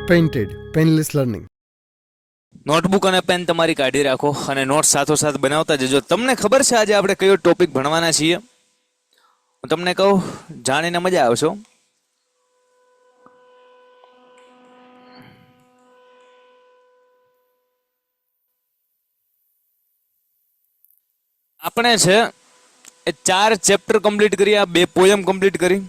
Painted painless learning. Notebook અને pen તમારી કાઢી રાખો અને નોટ્સ સાથોસાથ બનાવતા જજો. તમને ખબર છે આજે આપણે કયો ટોપિક ભણવાના છીએ? હું તમને કહું, જાણીને મજા આવશે. આપણે છે એ 4 ચેપ્ટર કમ્પ્લીટ કર્યા, 2 પોયમ કમ્પ્લીટ કરી,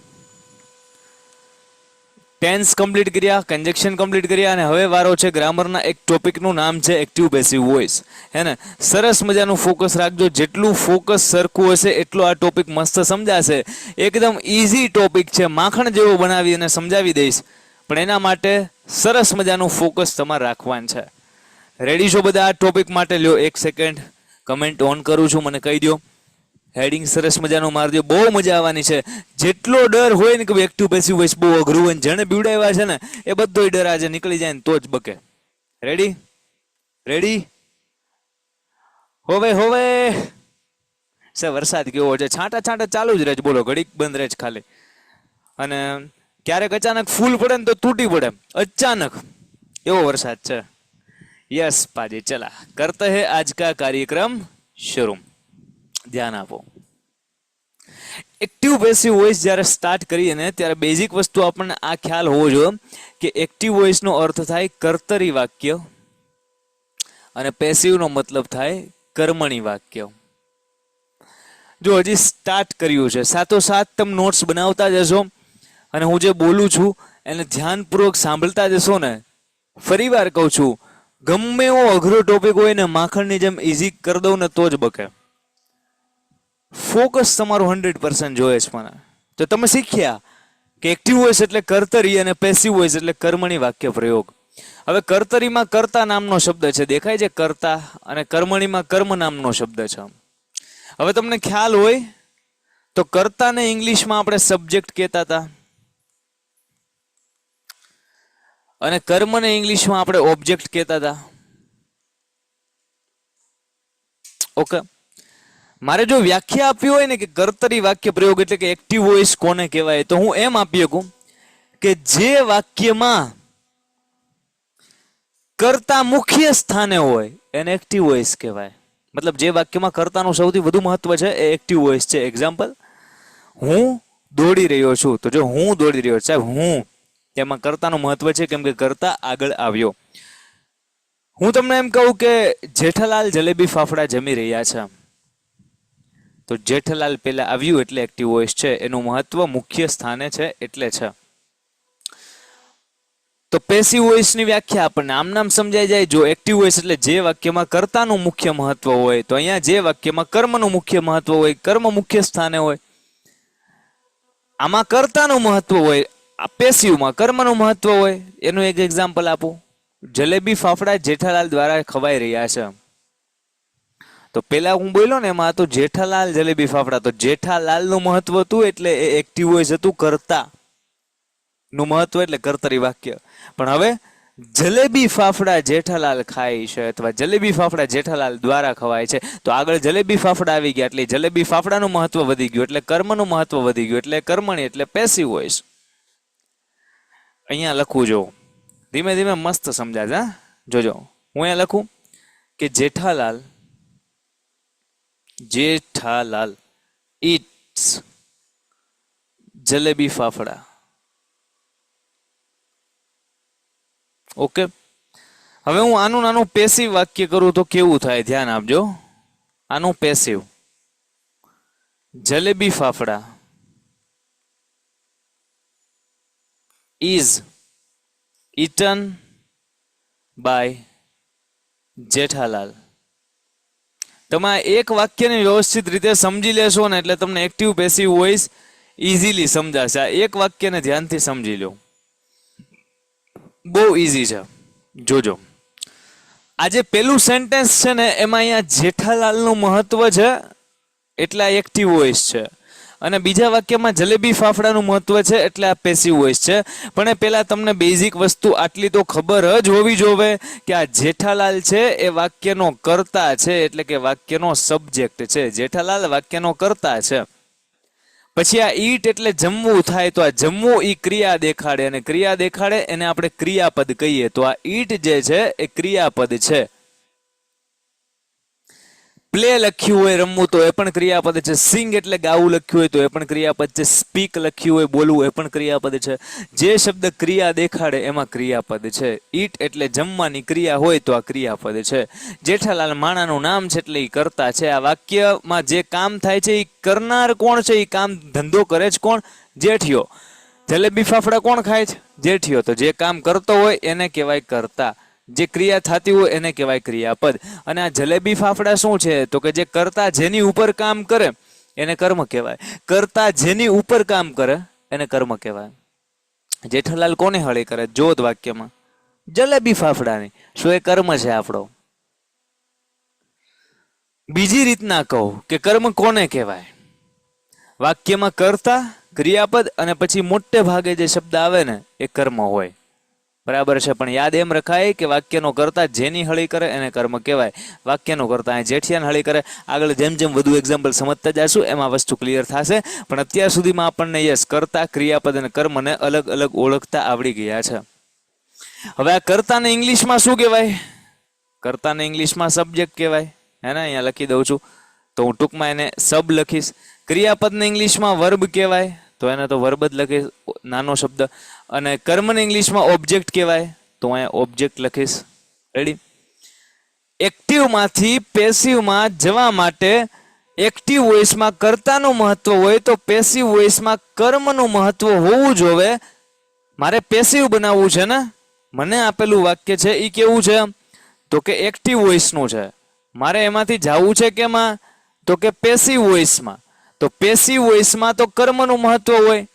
ટેન્સ કમ્પ્લીટ કર્યા, કન્જેક્શન કમ્પ્લીટ કર્યા અને હવે વારો છે ગ્રામરના એક ટોપિકનું નામ છે એક્ટિવ પેસિવ વોઇસ. હે ને? સરસ મજાનું ફોકસ રાખજો. જેટલું ફોકસ સરખું હશે એટલો આ ટોપિક મસ્ત સમજાશે. એકદમ ઇઝી ટોપિક છે, માખણ જેવો બનાવી અને સમજાવી દઈશ, પણ એના માટે સરસ મજાનું ફોકસ તમારે રાખવાનું છે. રેડી છો બધા આ ટોપિક માટે? લ્યો 1 સેકન્ડ કમેન્ટ ઓન કરું છું, મને કહી દો. હેડિંગ સરસ મજાનું મારી દો, બહુ મજા આવવાની છે. જેટલો ડર હોય ને કે એક્ટિવ પેસિવ વોઇસ બહુ અઘરું હોય, જેને બીવડાવ્યા છે ને એ બધો ડર આજે નીકળી જાય ને તો જ બકે. રેડી? રેડી? હોવે હોવે સે વરસાદ કેવો છે, છાંટા છાંટા ચાલુ જ રહે છે. બોલો, ઘડીક બંધ રહે છે ખાલી. અને ક્યારેક અચાનક ફૂલ પડે ને તો તૂટી પડે, અચાનક એવો વરસાદ છે. યસ પાજી, ચલા કરતે હે આજ કા કાર્યક્રમ શરૂ. ધ્યાન આપો. એક્ટિવ પેસિવ વોઇસ જ્યારે સ્ટાર્ટ કરીએ ને ત્યારે બેઝિક વસ્તુ આપણને આ ખ્યાલ હોવો જોઈએ કે એક્ટિવ વોઇસનો અર્થ થાય કર્તરી વાક્ય અને પેસિવનો મતલબ થાય કર્મણી વાક્ય. જો હજી સ્ટાર્ટ કર્યું છે, સાથોસાથ તમે નોટ્સ બનાવતા જશો અને હું જે બોલું છું એને ધ્યાનપૂર્વક સાંભળતા જશો ને. ફરી વાર કહું છું, ગમે એવો અઘરો ટોપિક હોય ને માખણની જેમ ઇઝી કરી દઉં ને તો જ બકે. ફોકસ તમારું 100% જોઈએ છે મને. તો તમે શીખ્યા કે એક્ટિવ વોઇસ એટલે કર્તરી અને પેસિવ વોઇસ એટલે કર્મણી વાક્ય પ્રયોગ. હવે કર્તરીમાં કર્તા નામનો શબ્દ છે, દેખાય છે કર્તા, અને કર્મણીમાં કર્મ નામનો શબ્દ છે. હવે તમને ખ્યાલ હોય તો કર્તાને ઇંગ્લિશમાં આપણે સબ્જેક્ટ કહેતા હતા અને કર્મને ઇંગ્લિશમાં આપણે ઓબ્જેક્ટ કહેતા હતા. ઓકે, મારે જો વ્યાખ્યા આપવી હોય ને કે કર્તરી વાક્ય પ્રયોગ એટલે કે એક્ટિવ વોઇસ કોને કહેવાય, તો હું એમ આપી શકું કે જે વાક્યમાં કર્તા મુખ્ય સ્થાને હોય એને એક્ટિવ વોઇસ કહેવાય. મતલબ જે વાક્યમાં કર્તાનું સૌથી વધુ મહત્વ છે એ એક્ટિવ વોઇસ છે. એક્ઝામ્પલ, હું દોડી રહ્યો છું, તો જો હું દોડી રહ્યો સાહેબ, હું, તેમાં કર્તાનું મહત્વ છે કેમ કે કર્તા આગળ આવ્યો. હું તમને એમ કહું કે જેઠાલાલ જલેબી ફાફડા જમી રહ્યા છે, તો જેઠાલાલ પેલા આવ્યું એટલે એક્ટિવ વોઇસ છે, એનું મહત્વ મુખ્ય સ્થાને છે એટલે છે. તો પેસિવ વોઇસની વ્યાખ્યા આપણને આમ નામ સમજાઈ જાય. જો એક્ટિવ વોઇસ એટલે જે વાક્યમાં કર્તાનું મુખ્ય મહત્વ હોય, તો અહીંયા જે વાક્યમાં કર્મનું મુખ્ય મહત્વ હોય, કર્મ મુખ્ય સ્થાને હોય, આમાં કર્તાનું મહત્વ હોય, આ પેસિવમાં કર્મનું મહત્વ હોય. એનું એક એક્ઝામ્પલ આપું. જલેબી ફાફડા જેઠાલાલ દ્વારા ખવાઈ રહ્યા છે, તો પેલા હું બોલ્યો ને એમાં તો જેઠાલાલ જલેબી ફાફડા, તો જેઠાલાલનું મહત્વ હતું એટલે એ એક્ટિવ વોઇસ હતું. કર્તા નું મહત્વ એટલે કર્તરી વાક્ય. પણ હવે જલેબી ફાફડા જેઠાલાલ ખાય છે અથવા જલેબી ફાફડા જેઠાલાલ દ્વારા ખવાય છે, તો આગળ જલેબી ફાફડા આવી ગયા એટલે જલેબી ફાફડાનું મહત્વ વધી ગયું, એટલે કર્મનું મહત્વ વધી ગયું, એટલે કર્મણી એટલે પેસિવ વોઇસ. અહીંયા લખવું જો, ધીમે ધીમે મસ્ત સમજાશે. હા, જોજો. હું અહીંયા લખું કે જેઠાલાલ ઇટ્સ જલેબી ફાફડા. ઓકે, હવે હું આનું નાનું પેસિવ વાક્ય કરું તો કેવું થાય? ધ્યાન આપજો. આનું passive, jalebi fafda is eaten by Jethalal. તમે એક વાક્યને વ્યવસ્થિત રીતે સમજી લેશો ને એટલે તમને એક્ટિવ પેસિવ વોઇસ ઇઝીલી સમજાશે. આ એક વાક્યને ધ્યાનથી સમજી લો, બહુ ઇઝી છે. જોજો, આજે પેલું સેન્ટેન્સ છે ને એમાં અહીંયા જેઠાલાલનું મહત્વ છે એટલે આ એક્ટિવ વોઇસ છે, અને બીજા વાક્યમાં જલેબી ફાફડાનું મહત્વ છે એટલે આ પેસિવ વોઇસ છે. પણ એ પહેલા તમને બેઝિક વસ્તુ આટલી તો ખબર જ હોવી જોઈએ કે આ જેઠાલાલ છે એ વાક્યનો કર્તા છે, એટલે કે વાક્યનો સબ્જેક્ટ છે. જેઠાલાલ વાક્યનો કર્તા છે, પછી આ ઈટ એટલે જમવું થાય, તો આ જમવું ઈ ક્રિયા દેખાડે, અને ક્રિયા દેખાડે એને આપણે ક્રિયાપદ કહીએ. તો આ ઈટ જે છે એ ક્રિયાપદ છે. પ્લે લખ્યું હોય રમવું તો એ પણ ક્રિયાપદ છે. સિંગ એટલે ગાવું લખ્યું હોય તો એ પણ ક્રિયાપદ છે. સ્પીક લખ્યું હોય બોલવું એ પણ ક્રિયાપદ છે. જે શબ્દ ક્રિયા દેખાડે એમાં ક્રિયાપદ છે. ઈટ એટલે જમવાની ક્રિયા હોય તો આ ક્રિયાપદ છે. જેઠાલાલ માણાનું નામ છે એટલે એ કરતા છે. આ વાક્યમાં જે કામ થાય છે એ કરનાર કોણ છે? એ કામ ધંધો કરે છે કોણ? જેઠિયો. જલેબી ફાફડા કોણ ખાય છે? જેઠિયો. તો જે કામ કરતો હોય એને કહેવાય કરતા. જે ક્રિયા થતી હોય એને કહેવાય ક્રિયાપદ. અને આ જલેબી ફાફડા શું છે? તો કે જે કરતા જેની ઉપર કામ કરે એને કર્મ કહેવાય. કરતા જેની ઉપર કામ કરે એને કર્મ કહેવાય. જેઠાલાલ કોને હળી કરે? જોત વાક્યમાં જલેબી ફાફડાની. શું એ કર્મ છે આપણો? બીજી રીતના કહું કે કર્મ કોને કહેવાય? વાક્યમાં કરતા ક્રિયાપદ અને પછી મોટે ભાગે જે શબ્દ આવે ને એ કર્મ હોય. બરાબર છે. પણ યાદ એમ રખાય કે વાક્યનો કરતા જેની હળી કરે એને કર્મ કહેવાય. વાક્યનો કરતા જેઠિયાને હળી કરે. આગળ જેમ જેમ વધુ એક્ઝામ્પલ સમજતા જશું એમાં વસ્તુ ક્લિયર થશે. પણ અત્યાર સુધીમાં આપણને યસ કરતા ક્રિયાપદ અને કર્મને અલગ અલગ ઓળખતા આવડી ગયા છે. હવે આ કર્તાને ઇંગ્લિશમાં શું કહેવાય? કર્તાને ઇંગ્લિશમાં સબ્જેક્ટ કહેવાય. હે ને? અહીંયા લખી દઉં છું તો હું ટૂંકમાં એને સબ લખીશ. ક્રિયાપદને ઇંગ્લિશમાં વર્બ કહેવાય તો એને તો વર્બ જ લખીશ, નાનો શબ્દ. અને કર્મને ઇંગ્લિશમાં ઓબ્જેક્ટ કહેવાય તો અહીંયા ઓબ્જેક્ટ લખીશ. રેડી? એક્ટિવમાંથી પેસિવમાં જવા માટે એક્ટિવ વોઇસમાં કર્તાનું મહત્વ હોય તો પેસિવ વોઇસમાં કર્મનું મહત્વ હોવું જોવે. મારે પેસિવ બનાવવું છે ને, મને આપેલું વાક્ય છે એ કેવું છે? તો કે એક્ટિવ વોઇસનું છે. મારે એમાંથી જવું છે કેમાં? તો કે પેસિવ વોઇસમાં. તો પેસિવ વોઇસમાં તો કર્મનું મહત્વ હોય,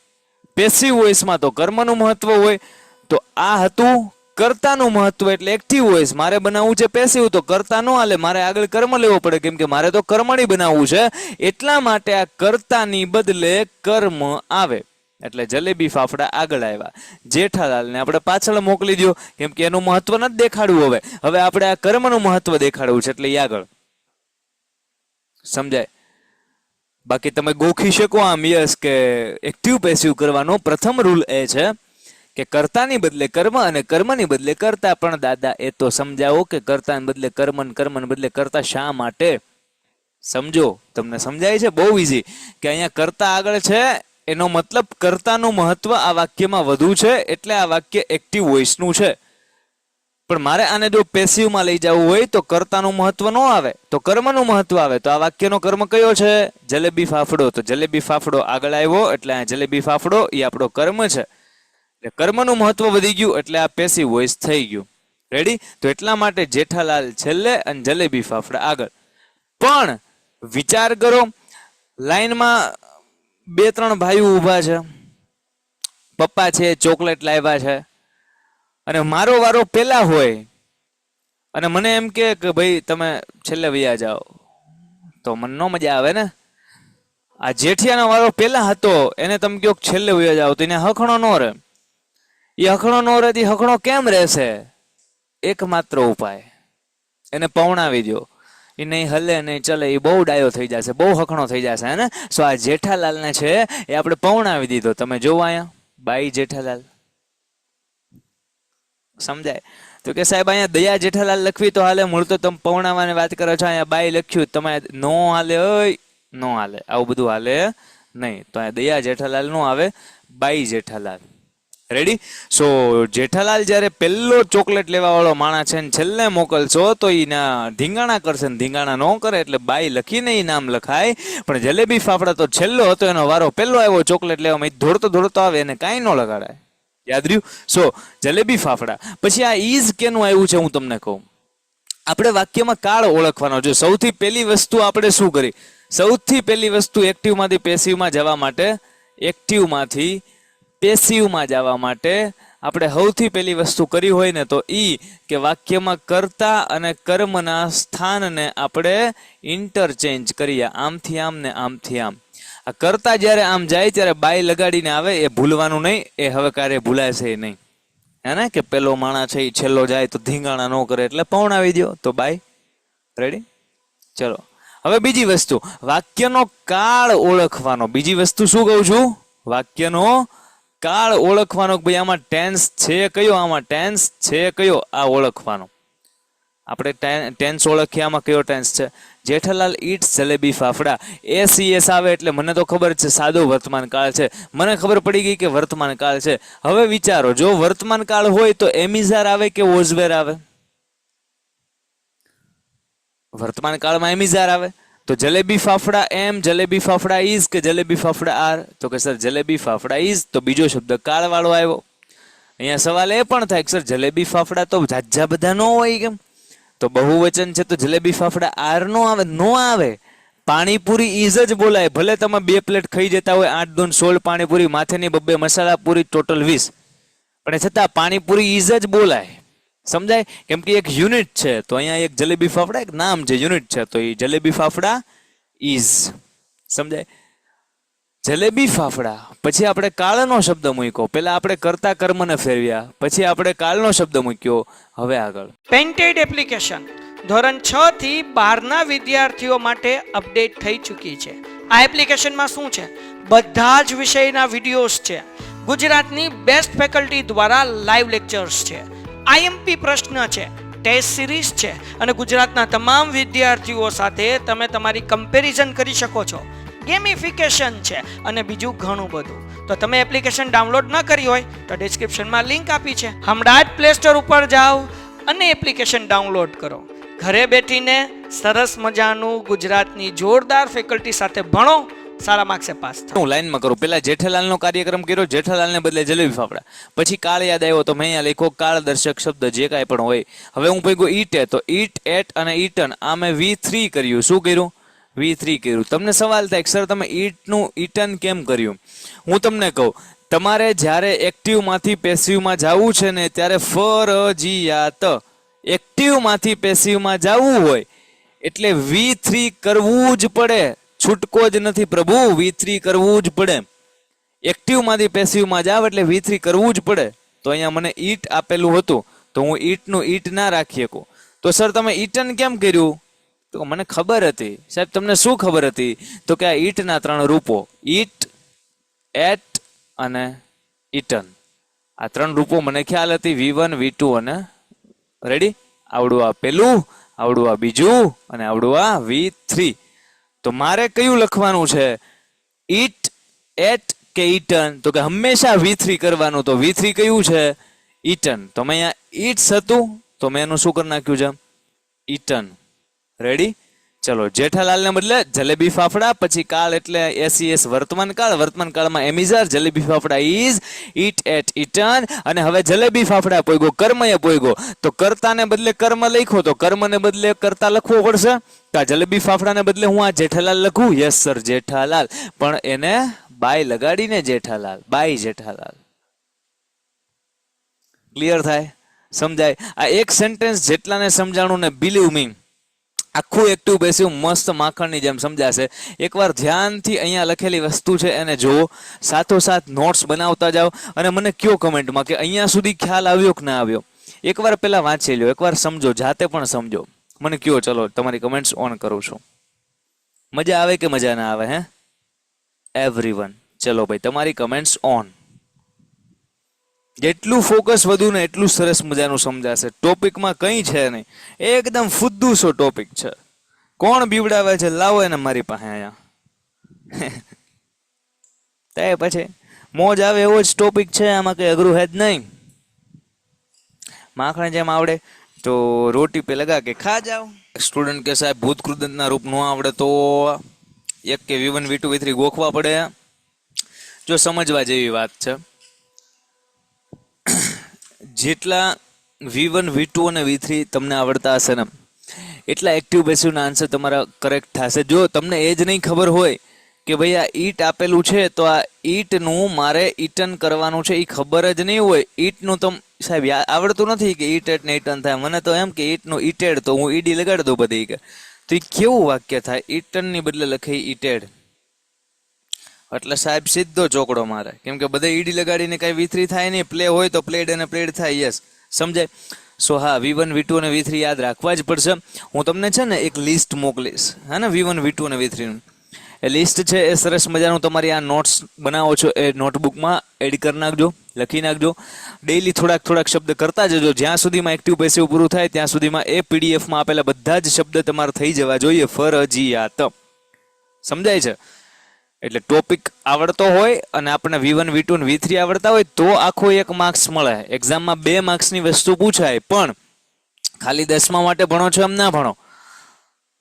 પેસિવ વોઇસમાં તો કર્મનું મહત્વ હોય. તો આ હતું કર્તાનું મહત્વ એટલે એક્ટિવ વોઇસ. મારે બનાવવું છે પેસિવ તો કર્તા ન હાલે, મારે આગળ કર્મ લેવો પડે કેમ કે મારે તો કર્મણી બનાવવું છે. એટલા માટે આ કર્તાની બદલે કર્મ આવે એટલે જલેબી ફાફડા આગળ આવ્યા. જેઠાલાલને આપણે પાછળ મોકલી દો કેમ કે એનું મહત્વ નથી દેખાડવું. હવે આપણે આ કર્મનું મહત્વ દેખાડવું છે એટલે આગળ. સમજાય? બાકી તમે ગોખી શકો આમ યસ કે એક્ટિવ પેસિવ કરવાનો પ્રથમ રૂલ એ છે કે કર્તાની બદલે કર્મ અને કર્મની બદલે કર્તા. પણ દાદા એ તો સમજાવો કે કર્તાને બદલે કર્મ અને કર્મને બદલે કર્તા શા માટે? સમજો, તમને સમજાય છે? બહુ ઈઝી કે અહીંયા કર્તા આગળ છે એનો મતલબ કર્તાનું મહત્વ આ વાક્યમાં વધુ છે એટલે આ વાક્ય એક્ટિવ વોઇસનું છે. પણ મારે આને જો પેસિવમાં લઈ જવું હોય તો કર્તાનું મહત્વ ન આવે તો કર્મનું મહત્વ આવે. તો આ વાક્યનો કર્મ કયો છે? જલેબી ફાફડો. તો જલેબી ફાફડો આગળ આવ્યો એટલે આ જલેબી ફાફડો એ આપણો કર્મ છે. એટલે કર્મનું મહત્વ વધી ગયું એટલે આ પેસિવ વોઇસ થઈ ગયું. રેડી? તો એટલા માટે જેઠાલાલ છેલ્લે અને જલેબી ફાફડા આગળ. પણ વિચાર કરો, લાઈનમાં બે ત્રણ ભાઈઓ ઊભા છે, પપ્પા છે, ચોકલેટ લાવ્યા છે અને મારો વારો પેલા હોય અને મને એમ કે ભાઈ તમે છેલ્લે વયા જાઓ તો મને નો મજા આવે ને. આ જેઠિયાનો વારો પેલા હતો એને તમે કહો છેલ્લે વયા જાઓ તો એને હખણો ન રહે. એ હખણો ન રહે તો હખણો કેમ રહેશે? એકમાત્ર ઉપાય એને પવણાવી દો. એ નહીં હલે નહીં ચલે, એ બહુ ડાયો થઈ જશે, બહુ હખણો થઈ જશે. હે ને? સો આ જેઠાલાલને છે એ આપણે પવણાવી દીધો. તમે જોવો અહીંયા બાઈ જેઠાલાલ. સમજાય? તો કે સાહેબ અહીંયા દયા જેઠાલાલ લખવી તો હાલે, મૂળ તો તમે પવણાવવાની વાત કરો છો, અહીંયા બાઈ લખ્યું તમે નો હાલે. ઓય નો હાલે, આવું બધું હાલે નહીં. તો અહીંયા દયા જેઠાલાલ નો આવે, બાઈ જેઠાલાલ. રેડી? સો જેઠાલાલ જ્યારે પહેલો ચોકલેટ લેવા વાળો માણસ છે ને છેલ્લે મોકલશો તો એના ધીંગાણા કરશે ને ધીંગાણા ન કરે એટલે બાઈ લખીને એ નામ લખાય. પણ જલેબી ફાફડા તો છેલ્લો હતો, એનો વારો પહેલો આવ્યો ચોકલેટ લેવામાં, દોડતો દોડતો આવે એને કાંઈ ન લગાડાય. યાદ રહ્યું? સો જલેબી ફાફડા. પછી આ ઈઝ કેનું આવ્યું છે હું તમને કહું. આપણે વાક્યમાં કાળ ઓળખવાનો છે. સૌથી પહેલી વસ્તુ આપણે શું કરી? સૌથી પહેલી વસ્તુ એક્ટિવમાંથી પેસિવમાં જવા માટે, એક્ટિવમાંથી પેસિવમાં જવા માટે આપણે સૌથી પહેલી વસ્તુ કરી હોય ને તો ઈ કે વાક્યમાં કર્તા અને કર્મના સ્થાનને આપણે ઇન્ટરચેન્જ કરીએ, આમથી આમ ને આમથી આમ. આ કર્તા જ્યારે આમ જાય ત્યારે બાય લગાડીને આવે, એ ભૂલવાનું નહીં. એ હવે ક્યારે ભૂલાય છે નહીં. હે ને? કે પેલો માણા છે એ છેલ્લો જાય તો ધીંગાણા ન કરે એટલે પવણાવી દો તો બાય. રેડી? ચલો હવે બીજી વસ્તુ, વાક્યનો કાળ ઓળખવાનો. બીજી વસ્તુ શું કહું છું? વાક્યનો કાળ ઓળખવાનો. ભાઈ આમાં ટેન્સ છે કયો, આમાં ટેન્સ છે કયો, આ ઓળખવાનો. આપણે ટેન્સ ઓળખીએ, આમાં કયો ટેન્સ છે. જેઠાલાલ ઈટ્સ જલેબી ફાફડા. એસ આવે એટલે મને તો ખબર છે સાદો વર્તમાન કાળ છે. મને ખબર પડી ગઈ કે વર્તમાન કાળ છે. હવે વિચારો, જો વર્તમાન કાળ હોય તો એમિઝાર આવે કે ઓઝવેર આવે? વર્તમાન કાળમાં એમિઝાર આવે. તો જલેબી ફાફડા એમ, જલેબી ફાફડા ઇઝ કે જલેબી ફાફડા આર? તો કે સર જલેબી ફાફડા ઇઝ, તો બીજો શબ્દ કાળ વાળો આવ્યો. અહીંયા સવાલ એ પણ થાય કે સર જલેબી ફાફડા તો ઝાઝા બધા ન હોય કેમ? તો બહુવચન છે તો જલેબી ફાફડા આર નો આવે? નો આવે. પાણીપુરી ઇઝ જ બોલાય. ભલે તમે 2 પ્લેટ ખાઈ જતા હોય, 8 દૂન 16 પાણીપુરી, માથેની 2 મસાલા પૂરી, ટોટલ 20, પણ છતાં પાણીપુરી ઇઝ જ બોલાય. સમજાય? કેમ કે એક યુનિટ છે. તો અહીંયા એક જલેબી ફાફડા એક નામ છે, યુનિટ છે, તો એ જલેબી ફાફડા ઇઝ. સમજાય? જલેબી ફાફડા. પછી આપણે કાળનો શબ્દ મૂક્યો. પેલા આપણે કરતા કર્મને ફેરવ્યા, પછી આપણે કાળનો શબ્દ મૂક્યો. હવે આગળ પેન્ટેડ એપ્લિકેશન ધોરણ 6 થી 12 ના વિદ્યાર્થીઓ માટે અપડેટ થઈ ચૂકી છે. આ એપ્લિકેશનમાં શું છે? બધા જ વિષયના વિડીયોઝ છે. ગુજરાતની બેસ્ટ ફેકલ્ટી દ્વારા લાઈવ લેક્ચર્સ છે. આઈએમપી પ્રશ્ન છે, ટેસ્ટ સિરીઝ છે, અને ગુજરાતના તમામ વિદ્યાર્થીઓ સાથે તમે તમારી કમ્પેરિઝન કરી શકો છો. ગેમિફિકેશન છે અને બીજું ઘણું બધું. તો તમે એપ્લિકેશન ડાઉનલોડ ન કરી હોય તો ડિસ્ક્રિપ્શનમાં લિંક આપી છે. હમણાં જ પ્લે સ્ટોર ઉપર જાઓ અને એપ્લિકેશન ડાઉનલોડ કરો. ઘરે બેઠીને સરસ મજાનું ગુજરાતની જોરદાર ફેકલ્ટી સાથે ભણો, સારા માર્ક્સે પાસ થાઓ. હું લાઈનમાં કરું. પેલા જેઠાલાલનો કાર્યક્રમ કર્યો, જેઠાલાલને બદલે જલેબી ફાફડા. પછી કાળ યાદ આવ્યો તો મેં અહીંયા લખ્યો કાળ દર્શક શબ્દ જે કાંઈ પણ હોય. હવે હું પૈગો ઈટ એ, તો ઈટ, એટ અને ઈટન આ મેં V3 કર્યું. શું કર્યું? V3 કર્યું. તમને સવાલ થાય સર તમે ઈટનું ઈટન કેમ કર્યું? હું તમને કહું, તમારે જ્યારે એક્ટિવમાંથી પેસિવમાં જવું છે ને, ત્યારે ફરજિયાત એક્ટિવમાંથી પેસિવમાં જવું હોય એટલે V3 કરવું જ પડે. છૂટકો જ નથી પ્રભુ, V3 કરવું જ પડે. એક્ટિવમાંથી પેસિવમાં જાવ એટલે V3 કરવું જ પડે. તો અહીંયા મને ઈટ આપેલું હતું તો હું ઈટનું ઈટ ના રાખી શકું. તો સર તમે ઈટન કેમ કર્યું? તો મને ખબર હતી. સાહેબ તમને શું ખબર હતી? તો કે આ ઈટના 3 રૂપો, ઈટ, એટ અને ઈટન, આ 3 રૂપો મને ખ્યાલ હતી. V1, V2 અને રેડી, આવડું આ પેલું, આવડું આ બીજું અને આવડું આ V3. તો મારે કયું લખવાનું છે? ઈટ, એટ કે ઈટન? તો કે હંમેશા V3 કરવાનું. તો V3 કયું છે? ઈટન. તો મેં અહીંયા ઈટ્સ હતું તો મેં એનું શું કરી નાખ્યું છે? ઈટન. રેડી? ચલો, જેઠાલાલને બદલે જલેબી ફાફડા. પછી કાળ એટલે SES વર્તમાન કાળ. વર્તમાન કાળમાં એમિઝાર, jalebi fafda is, eat, ate, eaten. અને હવે જલેબી ફાફડા પોઈગો, કર્મએ પોઈગો. તો કર્તાને બદલે કર્મ લખ્યો તો કર્મને બદલે કર્તા લખવો પડશે. કા જલેબી ફાફડાને બદલે હું આ જેઠાલાલ લખું? Yes sir, Jethalal. પણ એને બાય લગાડીને જેઠાલાલ, બાય જેઠાલાલ. ક્લિયર થાય? સમજાય? આ એક સેન્ટેન્સ જેટલાને સમજાણું ને, બિલીવ મી, આખું એક્ટિવ બેસિવ મસ્ત માખણની જેમ સમજાશે. એકવાર ધ્યાનથી અહીંયા લખેલી વસ્તુ છે એને જુઓ, સાથોસાથ નોટ્સ બનાવતા જાઓ અને મને કયો કમેન્ટમાં કે અહીંયા સુધી ખ્યાલ આવ્યો કે ના આવ્યો. એકવાર પહેલા વાંચી લો, એકવાર સમજો, જાતે પણ સમજો. મને કયો. ચલો તમારી કમેન્ટ્સ ઓન કરું છું. મજા આવે કે મજા ના આવે? હે એવરીવન? ચલો ભાઈ તમારી કમેન્ટ્સ ઓન. જેટલું ફોકસ વધુ ને એટલું સરસ મજાનું સમજાશે. ટોપિકમાં કંઈ છે નહીં, એકદમ ફુદ્દુસો ટોપિક છે. કોણ બીવડાવે છે? લાવો એને મારી પાસે અહીંયા. પછી મોજ આવે એવો જ ટોપિક છે, આમાં કઈ અઘરું હે જ નહીં. માખણ જેમ આવડે તો રોટી પે લગા કે ખા જાઓ. સ્ટુડન્ટ કે સાહેબ ભૂત કૃદંતના રૂપ ન આવડે તો એક કે V1, V2, V3 ગોખવા પડે. જો સમજવા જેવી વાત છે, જેટલા V1, V2 અને V3 તમને આવડતા હશે ને, એટલા એક્ટિવ પેસિવના આન્સર તમારા કરેક્ટ થશે. જો તમને એ જ નહીં ખબર હોય કે ભાઈ આ ઈટ આપેલું છે તો આ ઈટનું મારે ઈટન કરવાનું છે, એ ખબર જ નહીં હોય. ઈટનું તો સાહેબ આવડતું નથી કે ઈટ એટ ને ઈટન થાય. મને તો એમ કે ઈટનું ઈટેડ, તો હું ઈડી લગાડી દઉં બધી કે. તો એ કેવું વાક્ય થાય? ઈટનની બદલે લખે ઈટેડ, એટલે સાહેબ સીધો ચોકડો મારે. કેમ કે બધા ઈડી લગાડીને કઈ V3 થાય નહીં. પ્લે હોય તો પ્લેડ અને પ્લેડ થાય. યસ, સમજાય? સો હા, V1 V2 અને V3 યાદ રાખવા જ પડશે. હું તમને છે ને એક લિસ્ટ મોકલીશ, હા ને, V1 V2 અને V3 નું. એ લિસ્ટ છે એ સરસ મજાનું તમારી આ નોટ્સ બનાવો છો એ નોટબુકમાં એડ કરી નાખજો, લખી નાખજો. ડેઈલી થોડાક શબ્દ કરતા જજો. જ્યાં સુધીમાં એક્ટિવ પેસિવ પૂરું થાય ત્યાં સુધીમાં એ પીડીએફમાં આપેલા બધા જ શબ્દ તમારે થઈ જવા જોઈએ ફરજિયાત. સમજાય છે? એટલે ટોપિક આવડતો હોય અને આપણને V1 V2 અને V3 આવડતા હોય તો આખો 1 માર્ક્સ મળે. એક્ઝામમાં 2 માર્ક્સની વસ્તુ પૂછાય, પણ ખાલી 10મા માટે ભણો છો એમ ના ભણો.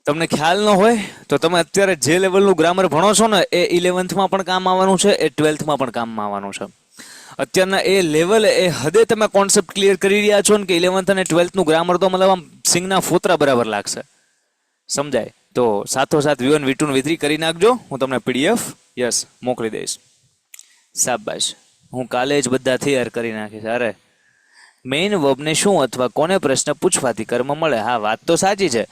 તમને ખ્યાલ ન હોય તો તમે અત્યારે જે લેવલનું ગ્રામર ભણો છો ને એ 11થમાં પણ કામ આવવાનું છે, એ 12થમાં પણ કામમાં આવવાનું છે. અત્યારના એ લેવલ એ હદે તમે કોન્સેપ્ટ ક્લિયર કરી રહ્યા છો ને કે 11th અને 12thનું ગ્રામર તો મતલબ આમ સિંગના ફોતરા બરાબર લાગશે. સમજાય? તો સાથોસાથ V1 V2 V3 કરી નાખજો. હું તમને PDF મોકલી દઈશ. શાબાશ, હું કાલે જ બધા તૈયાર કરી નાખીશ. અરે મેઇન વર્બને શું અથવા કોને પ્રશ્ન પૂછવાથી કર્મ મળે? હા, વાત તો સાચી છે.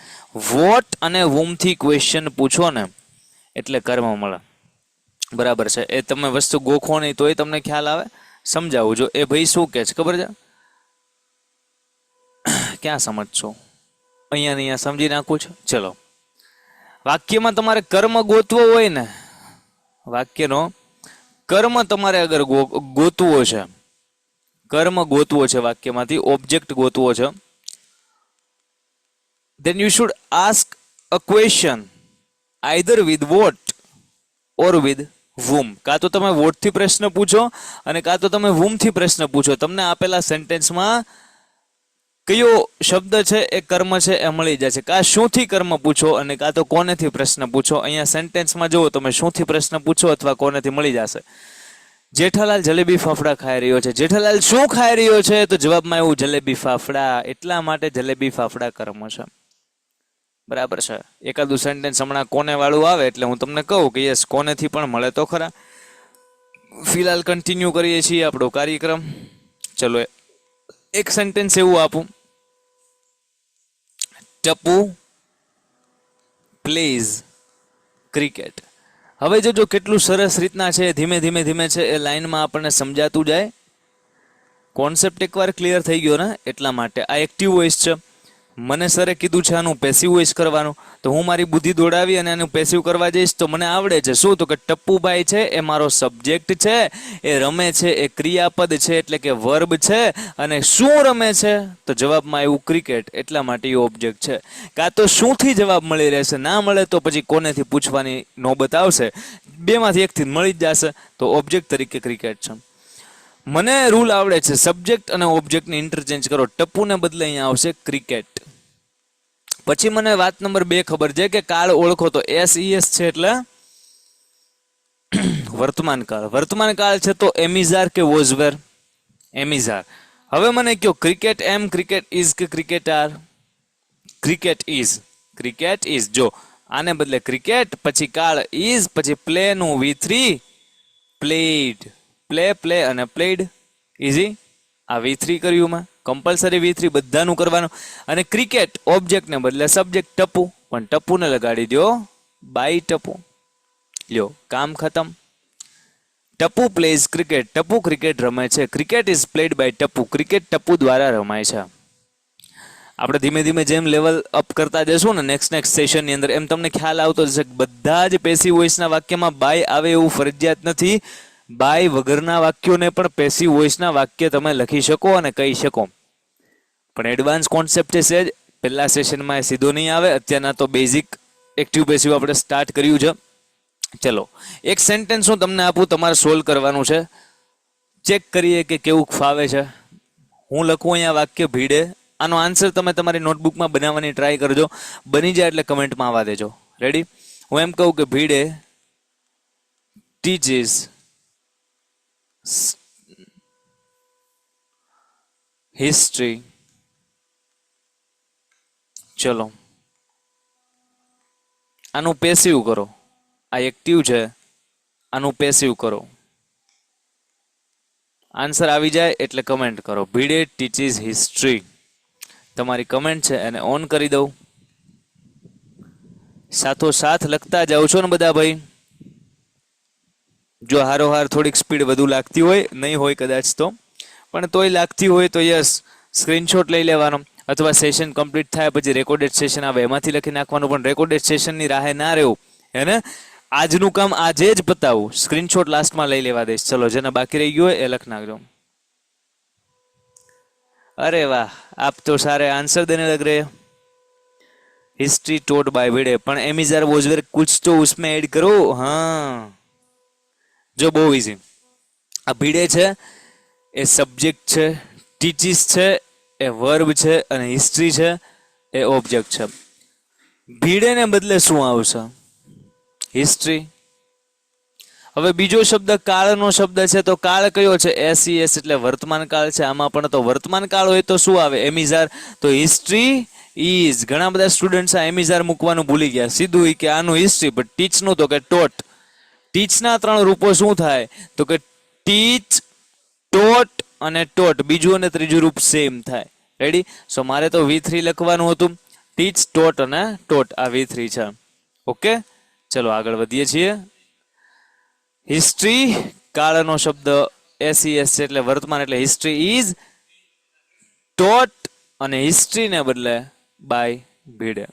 વોટ અને વુમથી ક્વેશ્ચન પૂછો ને એટલે કર્મ મળે. બરાબર છે. એ તમે વસ્તુ ગોખો નહીં તોય તમને ખ્યાલ આવે. સમજાવું જો એ ભાઈ શું કહે છે ખબર છે? ક્યાં સમજશો? અહીંયા સમજી નાખું છું. ચલો, વાક્યમાં તમારે કર્મ ગોતવો હોય ને, વાક્યનો કર્મ તમારે અગર ગોતવો છે, કર્મ ગોતવો છે, વાક્યમાંથી ઓબ્જેક્ટ ગોતવો છે, then you should ask a question either with what or with whom. કાં તો તમે what થી પ્રશ્ન પૂછો અને કાં તો તમે whom થી પ્રશ્ન પૂછો. તમને આપેલા સેન્ટેન્સમાં કયો શબ્દ છે એ કર્મ છે એ મળી જશે. કાં શુંથી કર્મ પૂછો અને કાં તો કોનેથી પ્રશ્ન પૂછો. અહીંયા સેન્ટેન્સમાં જુઓ તમે શુંથી પ્રશ્ન પૂછો અથવા કોનેથી મળી જશે. જેઠાલાલ જલેબી ફાફડા ખાઈ રહ્યો છે. જેઠાલાલ શું ખાઈ રહ્યો છે? તો જવાબમાં એવું જલેબી ફાફડા. એટલા માટે જલેબી ફાફડા કર્મ છે. બરાબર છે. એકાદું સેન્ટેન્સ હમણાં કોને વાળું આવે એટલે હું તમને કહું કે યસ કોનેથી પણ મળે તો ખરા. ફિલહાલ કન્ટિન્યુ કરીએ છીએ આપણો કાર્યક્રમ. ચલો, એક સેન્ટેન્સ એવું આપું, ટપુ પ્લેઝ ક્રિકેટ. હવે જો કેટલું સરસ રીતના છે, ધીમે ધીમે છે એ લાઈનમાં આપણને સમજાતું જાય. કોન્સેપ્ટ એકવાર ક્લિયર થઈ ગયો ને એટલા માટે. આ એક્ટિવ વોઇસ છે. મને સરે કીધું છે આનું પેસિવ વોઇસ કરવાનું, તો હું મારી બુદ્ધિ દોડાવી અને આનું પેસિવ કરવા જઈશ તો મને આવડે છે. શું? તો કે ટપ્પુભાઈ છે એ મારો સબ્જેક્ટ છે, એ રમે છે એ ક્રિયાપદ છે એટલે કે વર્બ છે, અને શું રમે છે? તો જવાબમાં આવ્યું ક્રિકેટ. એટલા માટે એ ઓબ્જેક્ટ છે. કાં તો શુંથી જવાબ મળી રહેશે, ના મળે તો પછી કોનેથી પૂછવાની નોબત આવશે. બેમાંથી એકથી મળી જ જશે તો ઓબ્જેક્ટ તરીકે ક્રિકેટ છે. મને રૂલ આવડે છે, સબ્જેક્ટ અને ઓબ્જેક્ટને ઇન્ટરચેન્જ કરો. ટપ્પુને બદલે અહીંયા આવશે ક્રિકેટ. પછી મને વાત નંબર 2 ખબર છે કે કાળ ઓળખો. તો SES છે એટલે વર્તમાન કાળ. વર્તમાન કાળ છે તો એમિઝાર કે વોઝવેર? એમિઝાર. હવે મને કયો ક્રિકેટ એમ, ક્રિકેટ ઇઝ કે cricket are? Cricket is. Cricket is. જો આને બદલે ક્રિકેટ, પછી કાળ ઇઝ, પછી પ્લે નું V3 પ્લેડ. પ્લે અને પ્લેડ. ઇઝી. આ V3 કર્યું મેં. કમ્પલસરી V3 બધાનું કરવાનું. અને ક્રિકેટ ઓબ્જેક્ટને બદલે સબ્જેક્ટ ટપુ, પણ ટપુને લગાડી દો બાય ટપુ. લ્યો, કામ ખતમ. Tapu plays cricket. Tapu cricket રમે છે. Cricket is played by Tapu. Cricket Tapu દ્વારા રમાય છે. આપણે ધીમે ધીમે જેમ લેવલ અપ કરતા જશું ને નેક્સ્ટ સેશનની અંદર, એમ તમને ખ્યાલ આવતો જશે કે બધા જ પેસિવ વોઇસના વાક્યમાં બાય આવે એવું ફરજિયાત નથી. બાય વગરના વાક્યોને પણ પેસિવ વોઇસના વાક્ય તમે લખી શકો અને કહી શકો. પણ એડવાન્સ કોન્સેપ્ટ છે જ. પહેલા સેશનમાં એ સીધો નહીં આવે. અત્યારના તો બેઝિક એક્ટિવ પેસિવ આપણે સ્ટાર્ટ કર્યું છે. ચલો, એક સેન્ટેન્સ હું તમને આપું, તમારે સોલ્વ કરવાનું છે. ચેક કરીએ કે કેવું ફાવે છે. હું લખું અહીંયા વાક્ય ભીડે. આનો આન્સર તમે તમારી નોટબુકમાં બનાવવાની ટ્રાય કરજો. બની જાય એટલે કમેન્ટમાં આવવા દેજો. રેડી? હું એમ કહું કે ભીડે ટીચીસ હિસ્ટ્રી. ચલો, આનું પેસિવ કરો. આ એક્ટિવ છે, આનું પેસિવ કરો. આન્સર આવી જાય એટલે કમેન્ટ કરો. ભીડે ટીચીસ હિસ્ટ્રી. તમારી કમેન્ટ છે એને ઓન કરી દઉં. સાથોસાથ લખતા જાઓ છો ને બધા ભાઈ? જો હારોહાર થોડીક સ્પીડ વધુ લાગતી હોય, નહીં હોય કદાચ તો, પણ તોય લાગતી હોય તો યસ, સ્ક્રીનશોટ લઈ લેવાનો, અથવા સેશન કમ્પ્લીટ થાય પછી રેકોર્ડેડ સેશન આવે એમાંથી લખી નાખવાનું. પણ રેકોર્ડેડ સેશનની રાહે ના રહેવું, હે ને? આજનું કામ આજે જ પતાવું. સ્ક્રીનશોટ લાસ્ટમાં લઈ લેવા દઈશ. ચલો, જેને બાકી રહી ગયું હોય એ લખ નાખજો. अरे वाह, आप तो सारे आंसर देने लग रहे हैं. हिस्ट्री टोट बाय भिड़े, पण एमिजार वॉजवेर कुछ तो उसमें ऐड करो. हाँ, जो बहु इजी. आ भिड़े छे ए सब्जेक्ट छे, टीचिस छे ए वर्ब छे, अने हिस्ट्री छे ए ऑब्जेक्ट छे. ભીડે ને બદલે શું આવશે? હિસ્ટ્રી. હવે બીજો શબ્દ કાળનો શબ્દ છે, તો કાળ કયો છે? SES એટલે વર્તમાન કાળ છે. આમાં પણ તો વર્તમાન કાળ હોય તો શું આવે? એમિઝાર. તો હિસ્ટ્રી ઇઝ. ઘણા બધા સ્ટુડન્ટ્સ આ એમિઝાર મૂકવાનું ભૂલી ગયા, સીધું કે આનું હિસ્ટ્રી. પણ ટીચનું તો કે ટોટ. ટીચના 3 રૂપો શું થાય? તો કે ટીચ, ટોટ અને ટોટ. બીજું અને ત્રીજું રૂપ સેમ થાય. રેડી? સો મારે તો V3 લખવાનું હતું. ટીચ, ટોટ અને ટોટ આ V3 છે. ઓકે, ચલો આગળ વધીએ છીએ. હિસ્ટ્રી કાળનો શબ્દ SES છે એટલે વર્તમાન, એટલે હિસ્ટ્રી ઇઝ ટોટ, અને હિસ્ટ્રીને બદલે બાય ભીડે.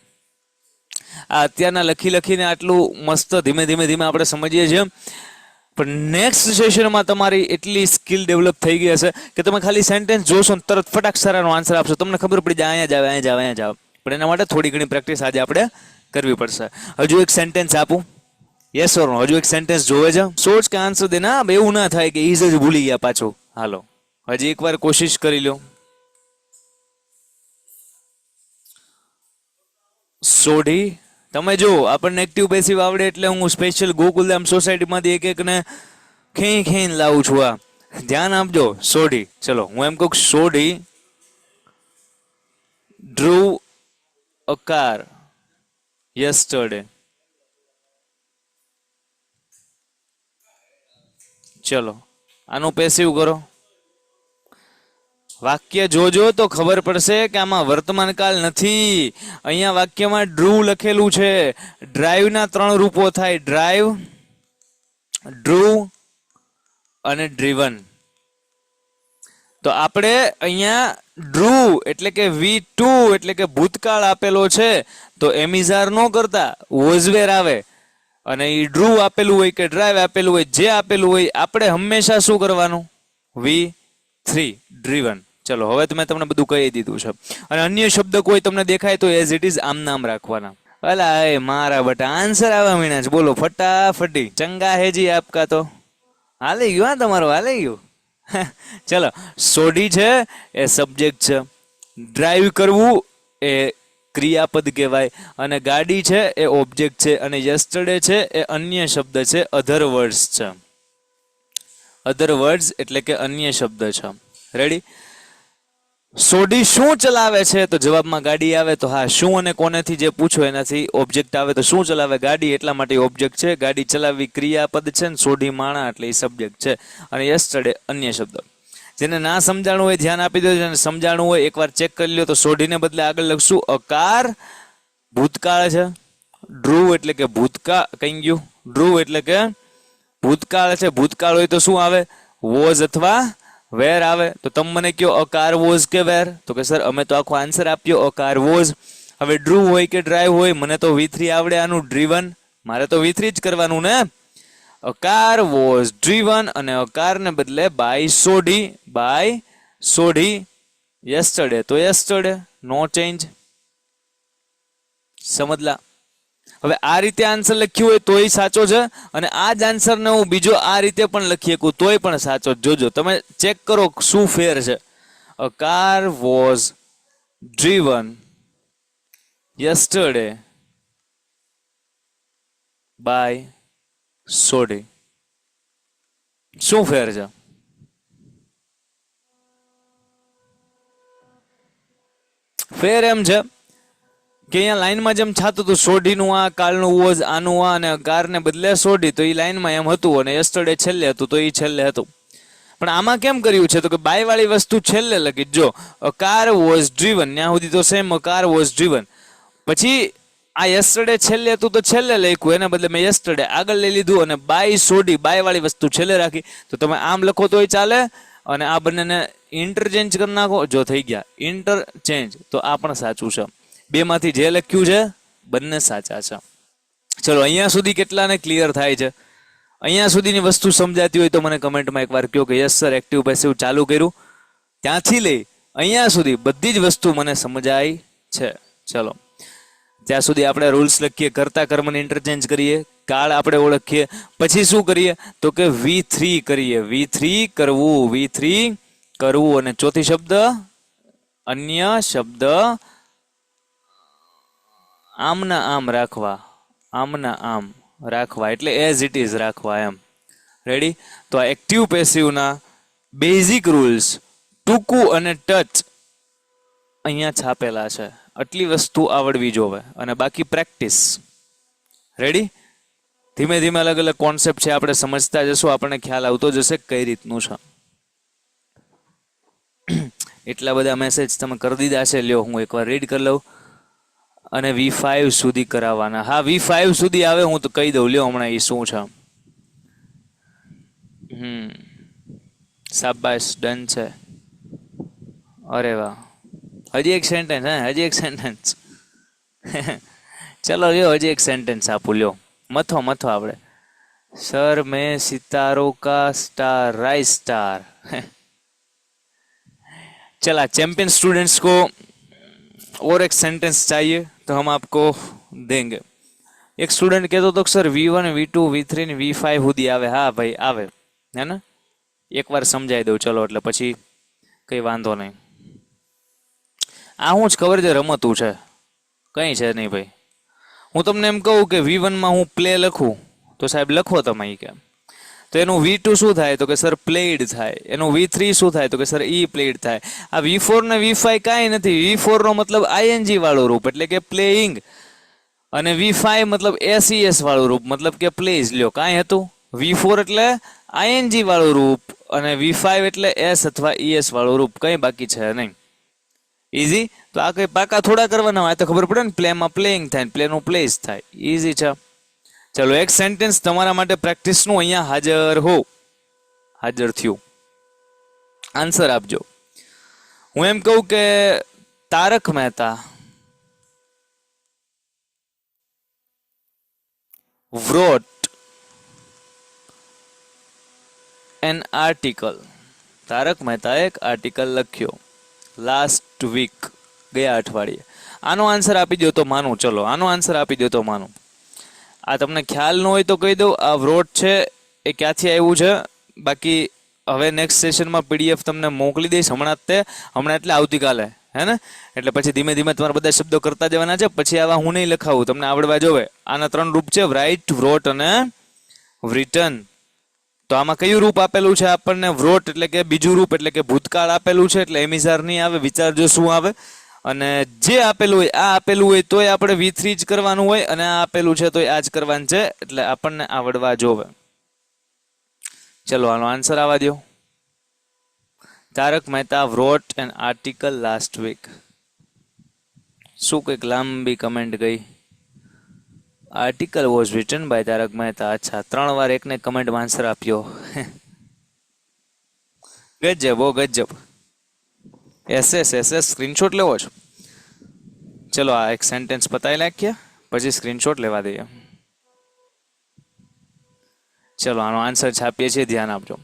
આ અત્યારના લખીને આટલું મસ્ત ધીમે ધીમે આપણે સમજીએ છીએ. પણ નેક્સ્ટ સેશનમાં તમારી એટલી સ્કિલ ડેવલપ થઈ ગઈ હશે કે તમે ખાલી સેન્ટેન્સ જોશો ને તરત ફટાક સારાનો આન્સર આપશો. તમને ખબર પડી જાય અહીંયા જાવ. પણ એના માટે થોડી ઘણી પ્રેક્ટિસ આજે આપણે કરવી પડશે. હજુ એક સેન્ટેન્સ આપું? યસ ઓર નો? હજુ એક સેન્ટેન્સ જોવે છે? સોચ કે આન્સર દે. ના, એવું ના થાય કે ઈઝ જ ભૂલી ગયા પાછું. હાલો, હજી એકવાર કોશિશ કરી લો. સોઢી. તમે જો, આપણને એક્ટિવ પેસિવ આવડે એટલે હું સ્પેશિયલ ગોકુલધામ સોસાયટીમાંથી એક ને ખેઈને લાવું છું. આ ધ્યાન આપજો. સોઢી. ચલો, હું એમ કહું Sodhi drew a car yesterday. ચલો, આનું પેસિવ કરો. વાક્ય જોજો તો ખબર પડશે કે આમાં વર્તમાન કાળ નથી. અહીંયા વાક્યમાં ડ્રૂ લખેલું છે. ડ્રાઈવ ના 3 રૂપો થાય: ડ્રાઈવ, ડ્રૂ અને ડ્રીવન. તો આપણે અહીંયા ડ્રૂ એટલે કે V2 એટલે કે ભૂતકાળ આપેલો છે, તો એમિઝાર નો કરતા વોઝવેર આવે. અને એ ડ્રૂ આપેલું હોય કે ડ્રાઈવ આપેલું હોય, જે આપેલું હોય આપણે હંમેશા શું કરવાનું? V3 driven. ચલો, હવે મેં તમને બધું કહી દીધું છે. અને અન્ય શબ્દ કોઈ તમને દેખાય તો એઝ ઇટ ઇઝ આમ નામ રાખવાના. અલા એ મારા બટા આન્સર આવવા મીના છે. બોલો ફટાફટી. ચંગા હેજી આપકા તો હાલી ગયું. હા, તમારું હાલી ગયું. ચલો, સોઢી છે એ સબ્જેક્ટ છે, ડ્રાઈવ કરવું એ ક્રિયાપદ કહેવાય, અને ગાડી છે એ ઓબ્જેક્ટ છે, અને યસ્ટરડે છે એ અન્ય શબ્દ છે, અધર વર્ડ્સ છે. અધર વર્ડ્સ એટલે કે અન્ય શબ્દ છે. રેડી? સોઢી શું ચલાવે છે? તો જવાબમાં ગાડી આવે. તો હા, શું અને કોનેથી જે પૂછો એનાથી ઓબ્જેક્ટ આવે. તો શું ચલાવે? ગાડી. એટલા માટે ઓબ્જેક્ટ છે. ગાડી ચલાવવી ક્રિયાપદ છે, ને સોઢી માણા એટલે એ સબ્જેક્ટ છે, અને યસ્ટરડે અન્ય શબ્દ. જેને ના સમજાણું હોય ધ્યાન આપી દો, જેને સમજાણું હોય એકવાર ચેક કરી લો. તો સોઢીને બદલે આગળ લખશું અકાર. ભૂતકાળ છે. ડ્રૂ એટલે કે ભૂતકાળ. કઈ ગયું? ડ્રૂ એટલે કે ભૂતકાળ છે. ભૂતકાળ હોય તો શું આવે? વોઝ અથવા વેર આવે. તો તમે મને કયો અકાર વોઝ કે વેર? તો કે સર અમે તો આખો આન્સર આપ્યો અકાર વોઝ. હવે ડ્રૂ હોય કે ડ્રાઈવ હોય, મને તો V3 આવડે. આનું ડ્રીવન મારે તો V3 જ કરવાનું ને. અકાર વોઝ ડ્રીવન, અને અકારને બદલે by Sodhi. By Sodhi. Yesterday તો યસ્ટરડે, નો ચેન્જ. સમજલા? હવે આ રીતે આન્સર લખ્યું હોય તોય સાચો છે, અને આ જ આન્સરને હું બીજો આ રીતે પણ લખી શકું તોય પણ સાચો. જોજો, તમે ચેક કરો શું ફેર છે. A car was driven yesterday by Sodhi. શું ફેર છે? ફેર એમ છે કે અહીંયા લાઈનમાં જેમ છાતું હતું, સોઢીનું આ, કાલનું વોઝ, આનું આ, અને કારને બદલે સોઢી, તો એ લાઈનમાં એમ હતું, અને યસ્ટરડે છેલ્લે હતું તો એ છેલ્લે હતું. પણ આમાં કેમ કર્યું છે? તો કે બાય વાળી વસ્તુ છેલ્લે લખી. જો અ કાર વોઝ ડ્રીવન, ત્યાં સુધી તો same a car was driven. પછી આ યસ્ટરડે છેલ્લે હતું તો છેલ્લે લખ્યું, એના બદલે મેં યસ્ટરડે આગળ લઈ લીધું, અને બાય સોઢી બાય વાળી વસ્તુ છેલ્લે રાખી. તો તમે આમ લખો તોય ચાલે, અને આ બંનેને ઇન્ટરચેન્જ કરી નાખો. જો થઈ ગયા ઇન્ટરચેન્જ તો આ પણ સાચું છે. બેમાંથી જે લખ્યું છે બંને સાચા છે. ચલો અહીંયા સુધી કેટલાને ક્લિયર થાય છે? અહીંયા સુધીની વસ્તુ સમજાતી હોય તો મને કમેન્ટમાં એકવાર કહો કે યસ સર એક્ટિવ પેસિવ ચાલુ કર્યું. ત્યાંથી લઈ અહીંયા સુધી બધી જ વસ્તુ મને સમજાય છે. ચલો ત્યાં સુધી આપણે રૂલ્સ લખીએ, કરતા કર્મને ઇન્ટરચેન્જ કરીએ, કાળ આપણે ઓળખીએ, પછી શું કરીએ તો કે V3 કરીએ. V3 કરવું, V3 કરવું, અને ચોથી શબ્દ અન્ય શબ્દ આમના આમ રાખવા, આમના આમ રાખવા એટલે એઝ ઇટ ઇઝ રાખવા એમ. રેડી? તો આ એક્ટિવ પેસિવના બેઝિક રૂલ્સ ટૂંકું અને ટચ અહીંયા છાપેલા છે. આટલી વસ્તુ આવડવી જોવે અને બાકી પ્રેક્ટિસ. રેડી? ધીમે ધીમે અલગ અલગ કોન્સેપ્ટ છે આપણે સમજતા જશું, આપણને ખ્યાલ આવતો જશે કઈ રીતનું છે. એટલા બધા મેસેજ તમે કરી દીધા છે. લ્યો હું એકવાર રીડ કરી લઉં. અને V5 સુધી કરાવવાના. હા V5 સુધી આવે હું તો કહી દઉં. લ્યો હમણાં એ શું છે. શાબાશ, ડન છે. અરે વાહ, હજી એક સેન્ટેન્સ. હજી એક સેન્ટેન્સ. ચલો લ્યો હજી એક સેન્ટેન્સ આપું. લ્યો મથો આપણે. सर मैं सितारों का स्टार राइज स्टार. चला चैंपियन स्टूडेंट्स को और एक सेंटेंस चाहिए तो हम आपको देंगे. एक स्टूडेंट कहते तो सर V1 V2 V3 ने V5 સુધી આવે. હા ભાઈ આવે, હે ને? એકવાર સમજાઈ દઉં ચલો, એટલે પછી કઈ વાંધો નહીં. આ હું જ ખબર છે રમતું છે, કઈ છે નહીં ભાઈ. હું તમને એમ કહું કે V1 માં હું પ્લે લખું તો સાહેબ લખો તમે કે. તો એનું V2 શું થાય તો કે સર પ્લેડ થાય. એનું V3 શું થાય તો કે સર ઈ પ્લેડ થાય. આ V4 ને V5 કાંઈ નથી. V4 નો મતલબ ING વાળું રૂપ એટલે કે પ્લેઇંગ, અને V5 મતલબ SES વાળું રૂપ મતલબ કે પ્લેઝ. લ્યો કાંઈ હતું. V4 એટલે ING વાળું રૂપ અને V5 એટલે S અથવા ES વાળું રૂપ. કંઈ બાકી છે નહીં. ઈઝી. તો આ કઈ પાકા થોડા કરવાના હોય, તો ખબર પડે ને. પ્લેમાં પ્લેઇંગ થાય, પ્લેનું પ્લેસ થાય. ઈઝી છે. ચલો એક સેન્ટેન્સ તમારા માટે પ્રેક્ટિસનું અહીંયા હાજર થયું. આન્સર આપજો. હું એમ કહું કે Tarak Mehta wrote an article. Tarak મહેતાએ એક આર્ટિકલ લખ્યો લાસ્ટ વીક, ગયા અઠવાડિયે. આનો આન્સર આપી દો તો માનું. ચલો આનો આન્સર આપી દો તો માનું. આ તમને ખ્યાલ ન હોય તો કહી દઉં. આ વ્રોટ છે એ ક્યાંથી આવ્યું છે. બાકી હવે નેક્સ્ટ સેશનમાં PDF તમને મોકલી દઈશ. હમણાં એટલે આવતીકાલે, હે ને? એટલે પછી ધીમે ધીમે તમારે બધા શબ્દો કરતા જવાના છે. પછી આવા હું નહીં લખાવું, તમને આવડવા જોવે. આના 3 રૂપ છે, રાઇટ, વ્રોટ અને written. તો આમાં કયું રૂપ આપેલું છે આપણને? વ્રોટ એટલે કે બીજું રૂપ એટલે કે ભૂતકાળ આપેલું છે, એટલે એમિઝાર નહીં આવે. વિચારજો શું આવે. અને જે આપેલું હોય, આ આપેલું હોય તોય આપણે V3 જ કરવાનું હોય, અને આ આપેલું છે તોય આ જ કરવાનું છે. એટલે આપણને આવડવા જોવે. ચલો આનો આન્સર આવવા દો. Tarak Mehta wrote an article last week. શું કંઈક લાંબી કમેન્ટ ગઈ. Article was written by Tarak Mehta. અચ્છા, 3 વાર એકને કમેન્ટમાં આન્સર આપ્યો. ગજબ, ઓ ગજબ. SS સ્ક્રીનશોટ લેવો છે. ચલો આ એક સેન્ટેન્સ પતાવી નાખીએ, પછી સ્ક્રીનશોટ લેવા દઈએ. ચલો આનો આન્સર છાપીએ છીએ, ધ્યાન આપજો.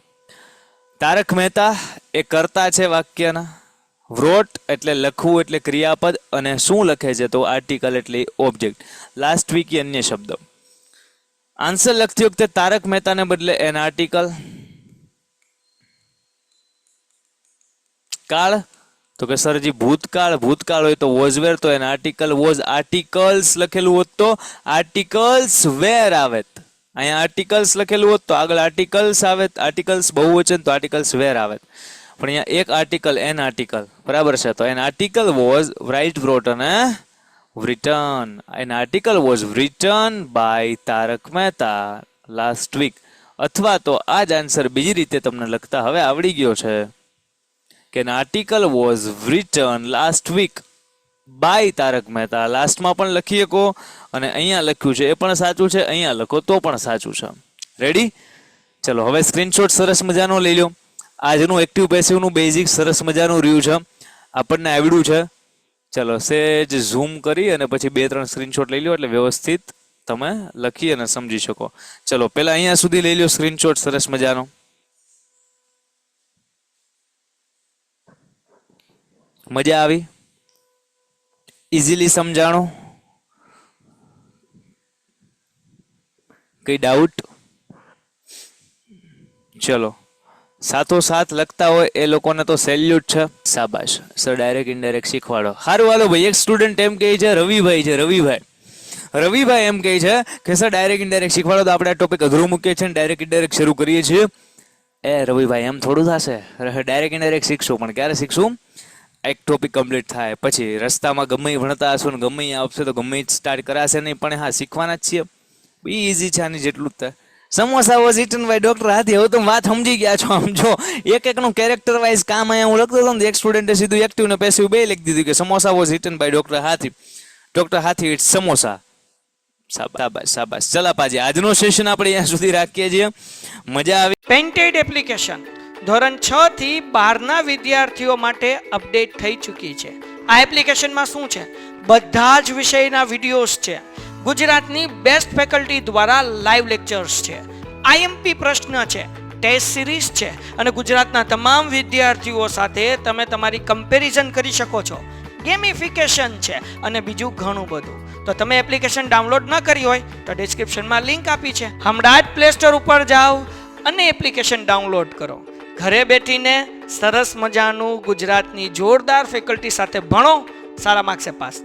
તારક મહેતા એ કર્તા છે વાક્યના. વ્રોટ એટલે લખવું એટલે ક્રિયાપદ, અને શું લખે છે તો આર્ટિકલ એટલે ઓબ્જેક્ટ. લાસ્ટ વીક અન્ય શબ્દ. આન્સર લખતી વખતે તારક મહેતાને બદલે એન આર્ટિકલ. કાળ તો કે સરજી ભૂતકાળ હોય તો વોઝ વેર, તો એન આર્ટિકલ વોઝ. આર્ટિકલ્સ લખેલું હોત તો આર્ટિકલ્સ વેર આવે. અહીંયા આર્ટિકલ્સ લખેલું હોત તો આગળ આર્ટિકલ્સ આવે. આર્ટિકલ્સ બહુવચન તો આર્ટિકલ્સ વેર આવે. પણ અહીંયા એક આર્ટિકલ, એન આર્ટિકલ, બરાબર છે. તો an article was write, wrote અને written. An article was written by Tarak Mehta last week. અથવા તો આ જ આન્સર બીજી રીતે તમને લખતા હવે આવડી ગયો છે કે an article was written last week by Tarak Mehta. લાસ્ટમાં પણ લખી શકો, અને અહીંયા લખ્યું છે એ પણ સાચું છે, અહીંયા લખો તો પણ સાચું છે. રેડી? ચલો હવે સ્ક્રીનશોટ સરસ મજાનો લઈ લો. આજનું એક્ટિવ પેસિવનું બેઝિક સરસ મજાનું રહ્યું છે, આપણને આવડ્યું છે. ચલો સેજ ઝૂમ કરી અને પછી 2-3 સ્ક્રીનશોટ લઈ લો એટલે વ્યવસ્થિત તમે લખી અને સમજી શકો. ચલો પેલા અહીંયા સુધી લઈ લો સ્ક્રીનશોટ સરસ મજાનો. મજા આવી? ઇઝીલી સમજાણો? કઈ ડાઉટ? ચલો સાથોસાથ લખતા હોય એ લોકોને તો સેલ્યુટ છે, શાબાશ સર. Direct indirect શીખવાડો. સારું હાલો ભાઈ. એક સ્ટુડન્ટ એમ કહે છે, રવિભાઈ એમ કહે છે કે સર ડાયરેક્ટ ઇનડાયરેક્ટ શીખવાડો. તો આપણે આ ટોપિક અઘરું મૂકીએ છીએ, ડાયરેક્ટ ઇનડાયરેક્ટ શરૂ કરીએ છીએ. રવિભાઈ એમ થોડું થશે, ડાયરેક્ટ ઇનડાયરેક્ટ શીખશું, પણ ક્યારે શીખશું? એક ટોપિક કમ્પ્લીટ થાય પછી. રસ્તામાં ગમે ભણતા હશો ને ગમે આવશે તો ગમે સ્ટાર્ટ કરાશે નહીં, પણ હા શીખવાના જ છીએ. ઈઝી છે આની જેટલું જ થાય. Samosa was eaten by doctor Hathi. હવે તમે વાત સમજી ગયા છો. આમ જો એક એકનું કેરેક્ટર વાઇઝ કામ અહીંયા હું લખતો હતો ને, એક સ્ટુડન્ટે સીધું એક્ટિવ ને પેસિવ બે લખી દીધું કે samosa was eaten by doctor Hathi. Doctor Hathi eats samosa. શાબાશ. ચલા પાજી આજનો સેશન આપણે અહીંયા સુધી રાખીએ છીએ. મજા આવી? પેન્ટેડ એપ્લિકેશન ધોરણ 6 થી 12ના વિદ્યાર્થીઓ માટે અપડેટ થઈ ચૂકી છે. આ એપ્લિકેશનમાં શું છે? બધા જ વિષયના વિડીયોઝ છે. ગુજરાતની બેસ્ટ ફેકલ્ટી દ્વારા લાઈવ લેક્ચર્સ છે, આઈએમપી પ્રશ્ન છે, ટેસ્ટ સિરીઝ છે અને ગુજરાતના તમામ વિદ્યાર્થીઓ સાથે તમે તમારી કમ્પેરિઝન કરી શકો છો. ગેમિફિકેશન છે અને બીજું ઘણું બધું. તો તમે એપ્લિકેશન ડાઉનલોડ ન કરી હોય તો ડિસ્ક્રિપ્શનમાં લિંક આપી છે, હમણાં જ પ્લે સ્ટોર ઉપર જાઓ અને એપ્લિકેશન ડાઉનલોડ કરો. ઘરે બેઠીને સરસ મજાનું ગુજરાતની જોરદાર ફેકલ્ટી સાથે ભણો, સારા માર્ક્સે પાસ થાઓ.